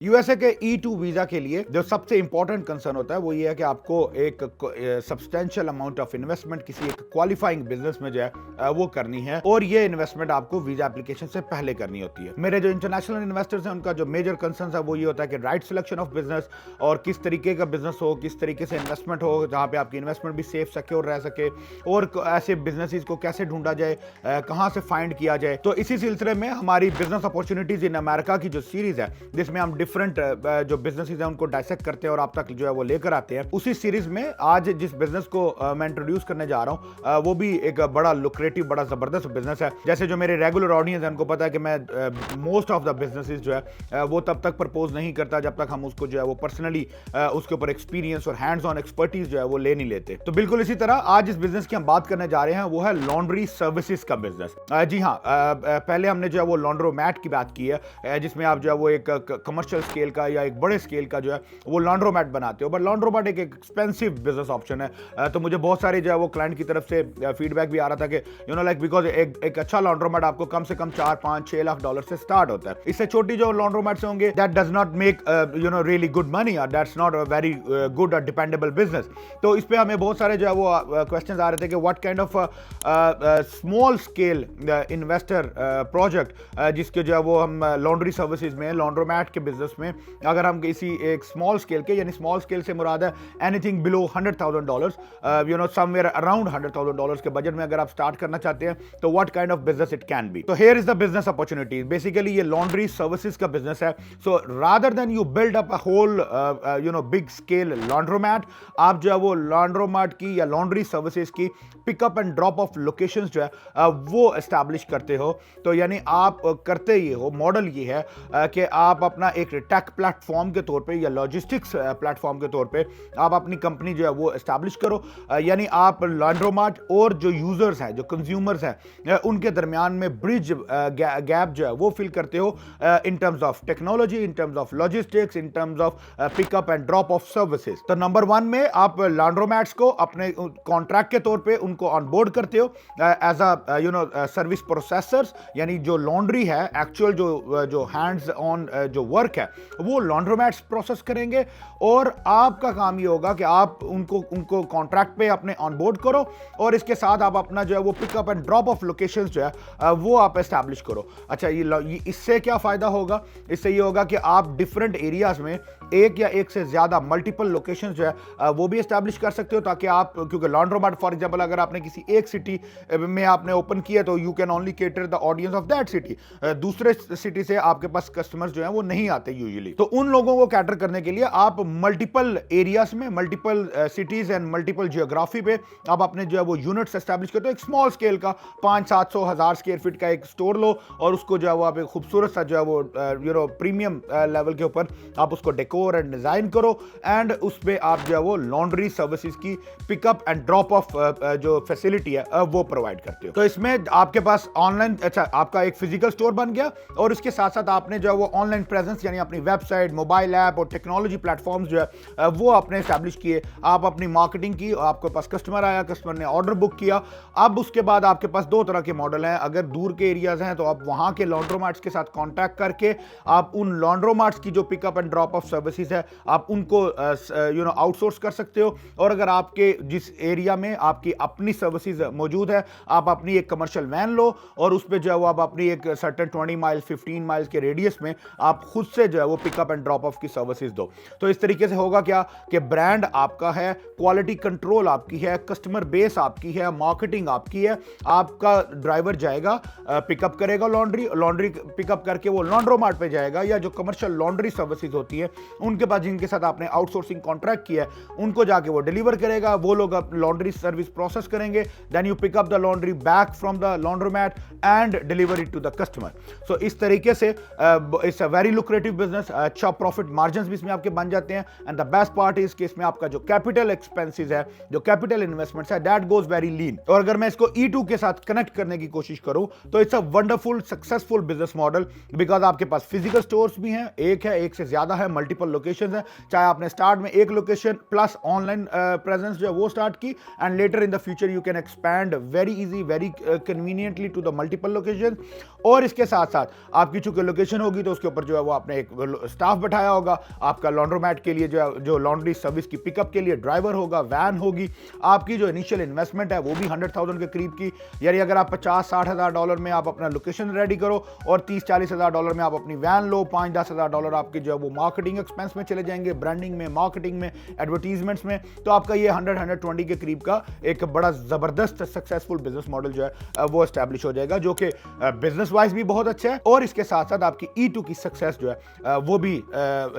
USA के E2 visa के लिए जो सबसे इंपॉर्टेंट कंसर्न होता है वो ये है कि आपको एक सब्सटेंशियल अमाउंट ऑफ इन्वेस्टमेंट किसी एक क्वालिफाइंग बिजनेस में जो है वो करनी है, और ये इन्वेस्टमेंट आपको वीजा एप्लीकेशन से पहले करनी होती है। मेरे जो इंटरनेशनल इन्वेस्टर्स हैं उनका जो मेजर कंसर्न है वो ये होता है कि राइट सिलेक्शन ऑफ बिजनेस, और किस तरीके का बिजनेस हो, किस तरीके से इन्वेस्टमेंट हो जहाँ पे आपकी इन्वेस्टमेंट भी सेफ सिक्योर रह सके, और ऐसे बिजनेसेस को कैसे ढूंढा जाए, कहाँ से फाइंड किया जाए। तो इसी सिलसिले में हमारी बिजनेस अपॉर्चुनिटीज इन अमेरिका की जो सीरीज है जिसमें हम डिफरेंट जो बिजनेसेस हैं उनको डाइसेक्ट करते हैं और आप तक जो है वो लेकर आते हैं, उसी सीरीज में आज जिस बिजनेस को मैं इंट्रोड्यूस करने जा रहा हूं वो भी एक बड़ा लुक्रेटिव, बड़ा जबरदस्त बिजनेस है। जैसे जो मेरे रेगुलर ऑडियंस है उनको पता है कि मैं मोस्ट ऑफ द बिजनेसेस जो है वो तब तक प्रपोज नहीं करता जब तक हम उसको जो है वो पर्सनली उसके ऊपर एक्सपीरियंस और हैंड्स ऑन एक्सपर्टीज जो है वो ले नहीं लेते। तो बिल्कुल इसी तरह आज इस बिजनेस की हम बात करने जा रहे हैं वो है लॉन्ड्री सर्विसेज का बिजनेस। जी हाँ, पहले हमने जो है वो लॉन्ड्रोमैट की बात की है जिसमें आप जो है वो एक कमर्शियल स्केल का या एक बड़े स्केल का जो है वो लॉन्ड्रोमैट बनाते हो, बट लॉन्ड्रोमैट एक एक्सपेंसिव बिजनेस ऑप्शन है। तो मुझे बहुत सारे जो है वो क्लाइंट की तरफ से फीडबैक भी आ रहा था कि लाइक बिकॉज एक अच्छा लॉन्ड्रोमैट आपको कम से कम 4-5-6 लाख डॉलर से स्टार्ट होता है। इससे छोटी जो लॉन्ड्रोमैट्स होंगे that does not make really good money, और that's not a very good और डिपेंडेबल बिजनेस। तो इस पे हमें बहुत सारे जो है वो क्वेश्चंस आ रहे थे कि what kind of small scale investor project जिसके जो है वो हम लॉन्ड्री सर्विसेज में, लॉन्ड्रोमैट के बिजनेस में अगर हम किसी एक स्मॉल स्केल के, यानी स्मॉल स्केल से मुराद है एनीथिंग बिलो $100,000 समवेयर अराउंड $100,000 के बजट में अगर आप स्टार्ट करना चाहते हैं तो what kind of business it can be. तो here is the business opportunity. Basically ये लॉन्ड्री सर्विसेज का बिजनेस है। So rather than you build up a whole big scale laundromat, आप जो है वो लॉन्ड्रोमैट की या लॉन्ड्री सर्विसेज की pickup and drop off locations जो है वो एस्टैब्लिश करते हो। तो यानी आप करते ये हो, मॉडल ये है कि आप अपना एक टेक प्लेटफॉर्म के तौर पे या लॉजिस्टिक्स प्लेटफॉर्म के तौर पे आप अपनी कंपनी जो है वो एस्टैब्लिश करो। यानी आप लॉन्ड्रोमैट और जो यूजर्स हैं, जो कंज्यूमर्स हैं, उनके दरमियान में ब्रिज गैप जो है वो फिल करते हो in terms of technology, in terms of logistics, in terms of pickup and drop of services. तो नंबर 1 में आप लॉन्ड्रोमैट्स को अपने कॉन्ट्रैक्ट के तौर पे उनको ऑनबोर्ड करते हो एज अ सर्विस प्रोसेसर्स, यानी जो लॉन्ड्री है, एक्चुअल जो हैंड्स ऑन जो वर्क है वो लॉन्ड्रोमैट्स प्रोसेस करेंगे, और आपका काम ये होगा कि आप उनको कॉन्ट्रैक्ट पे अपने ऑनबोर्ड करो, और इसके साथ आप अपना जो है वो pickup and drop off locations जो है वो आप एस्टैब्लिश करो। अच्छा, ये इससे क्या फायदा होगा? इससे ये होगा कि आप डिफरेंट एरियाज में एक या एक से ज्यादा मल्टीपल लोकेशंस जो है वो भी एस्टैब्लिश कर सकते हो, ताकि आप, क्योंकि लॉन्ड्रोमैट फॉर एग्जांपल अगर आपने किसी एक सिटी में आपने ओपन किया तो you can only cater the audience of that city. दूसरे सिटी से आपके पास कस्टमर्स जो है वो नहीं आते यूजुअली। तो उन लोगों को कैटर करने के लिए आप मल्टीपल एरियाज में, multiple cities and multiple geography पे आप अपने जो है वो यूनिट्स एस्टैब्लिश करते हो। एक स्मॉल स्केल का 500-700 स्क्वायर फीट का एक स्टोर लो, और उसको जो है वो आप एक खूबसूरत सा जो है वो प्रीमियम लेवल के ऊपर आप उसको डेकोर एंड डिजाइन करो, एंड उस पे आप जो है वो लॉन्ड्री सर्विसेज की पिकअप एंड ड्रॉप ऑफ जो फैसिलिटी है वो प्रोवाइड करते हो। तो इसमें आपके पास ऑनलाइन, अच्छा, आपका एक फिजिकल स्टोर बन गया, और इसके साथ साथ आपने जो है वो ऑनलाइन प्रेजेंस, यानी अपनी वेबसाइट, मोबाइल ऐप और टेक्नोलॉजी प्लेटफॉर्म्स जो है वो आपने एस्टैब्लिश किए। आप अपनी मार्केटिंग की, आपके पास कस्टमर आया, कस्टमर ने ऑर्डर बुक किया। अब उसके बाद आपके पास 2 तरह के मॉडल हैं। अगर दूर के एरियाज हैं तो आप वहां के लॉन्ड्रोमैट्स के साथ कॉन्टैक्ट करके आप उन लॉन्ड्रोमैट्स की जो pickup and drop of services है आप उनको आउटसोर्स कर सकते हो। और अगर आपके जिस एरिया में आपकी अपनी सर्विसेज मौजूद है, आप अपनी एक कमर्शियल वैन लो, और उस पर जो है वो आप अपनी एक सर्टेन 20 माइल्स 15 माइल्स के रेडियस में आप खुद से जो है वो पिकअप एंड ड्रॉप ऑफ की सर्विसेज दो। तो इस तरीके से होगा क्या कि ब्रांड आपका है, क्वालिटी कंट्रोल आपकी है, कस्टमर बेस आपकी है, मार्केटिंग आपकी है। आपका ड्राइवर जाएगा, पिकअप करेगा लॉन्ड्री पिकअप करके वो लॉन्ड्रोमैट पे जाएगा, या जो कमर्शियल लॉन्ड्री सर्विसेज होती है उनके पास जिनके साथ आपने आउटसोर्सिंग कॉन्ट्रैक्ट किया है उनको जाके वो डिलीवर करेगा, वो लोग लॉन्ड्री सर्विस प्रोसेस करेंगे, then you pick up the laundry back from the laundromat and deliver it to the customer. So इस तरीके से it's a very lucrative business. अच्छा प्रॉफिट मार्जिन्स भी इसमें आपके बन जाते हैं, and the best part is कि इसमें आपका जो कैपिटल एक्सपेंसेस है, जो कैपिटल इन्वेस्टमेंट्स है, दैट गोज वेरी लीन। और अगर मैं इसको E2 के साथ कनेक्ट करने की कोशिश करूं तो it's a wonderful successful business model, because आपके पास फिजिकल स्टोर्स भी हैं, एक है, एक से ज्यादा है, मल्टीपल लोकेशन है, चाहे आपने स्टार्ट में एक लोकेशन प्लस ऑनलाइन प्रेजेंस जो है वो स्टार्ट की, and later in the future you can expand very easy very conveniently to the multiple location. और इसके साथ साथ आपकी चूंकि लोकेशन होगी तो उसके ऊपर जो है वो आपने एक स्टाफ बैठाया होगा, आपका लॉन्ड्रोमैट के लिए जो लॉन्ड्री सर्विस की पिकअप के लिए ड्राइवर होगा, वैन होगी, आपकी जो इनिशियल इन्वेस्टमेंट है वो भी 100,000 के करीब की, यानी अगर आप 50-60 हज़ार डॉलर में आप अपना लोकेशन रेडी करो और 30-40 हज़ार डॉलर में आप अपनी वैन लो, 5-10 हज़ार डॉलर आपके जो है वो मार्केटिंग एक्सपेंस में चले जाएंगे, ब्रांडिंग में, मार्केटिंग में, एडवर्टीजमेंट्स में, तो आपका ये 100-120 के करीब का एक बड़ा जबरदस्त सक्सेसफुल बिजनेस मॉडल जो है वो एस्टैब्लिश हो जाएगा, जो कि बिजनेस वाइज भी बहुत अच्छा है और इसके साथ साथ आपकी E2 की सक्सेस जो है वो भी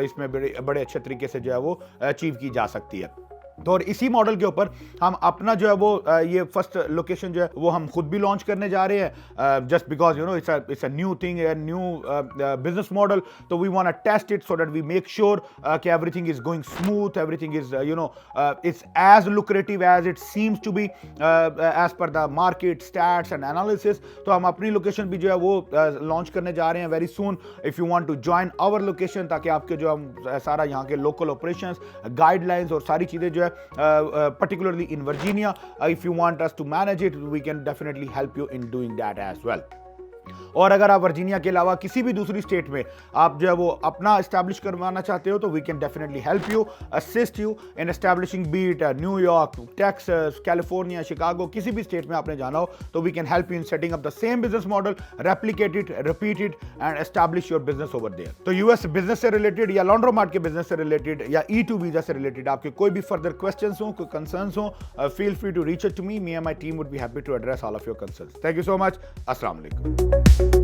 इसमें बड़े अच्छे तरीके से जो है वो अचीव की जा सकती है। तो और इसी मॉडल के ऊपर हम अपना जो है वो ये फर्स्ट लोकेशन जो है वो हम खुद भी लॉन्च करने जा रहे हैं, just because you know it's a new thing, a new business model, तो we want to test it so that we make sure कि everything is going smooth, everything is you know it's as lucrative as it seems to be as per the market stats and analysis. तो हम अपनी location भी जो है वो launch करने जा रहे हैं very soon. If you want to join our location, ताकि आपके जो हम सारा यहाँ के लोकल ऑपरेशंस, गाइडलाइंस और सारी चीज़ें जो है particularly in Virginia, if you want us to manage it, we can definitely help you in doing that as well. और अगर आप वर्जीनिया के अलावा किसी भी दूसरी स्टेट में आप जो है वो अपना एस्टैब्लिश करवाना चाहते हो, तो we can definitely help you, assist you in establishing, beat New York, Texas, California, Chicago, किसी भी स्टेट में आपने जाना हो तो we can help you in setting up the same business model, replicate it, repeat it and establish your business over there. तो US business से related या लॉन्ड्रोमार्ट के बिजनेस से रिलेटेड या E2 वीजा से रिलेटेड आपके कोई भी फर्दर क्वेश्चंस हो, कोई कंसर्न्स हो, feel free to reach out to me and my team would be happy to address all of your concerns. Thank you so much. अस्सलाम वालेकुम।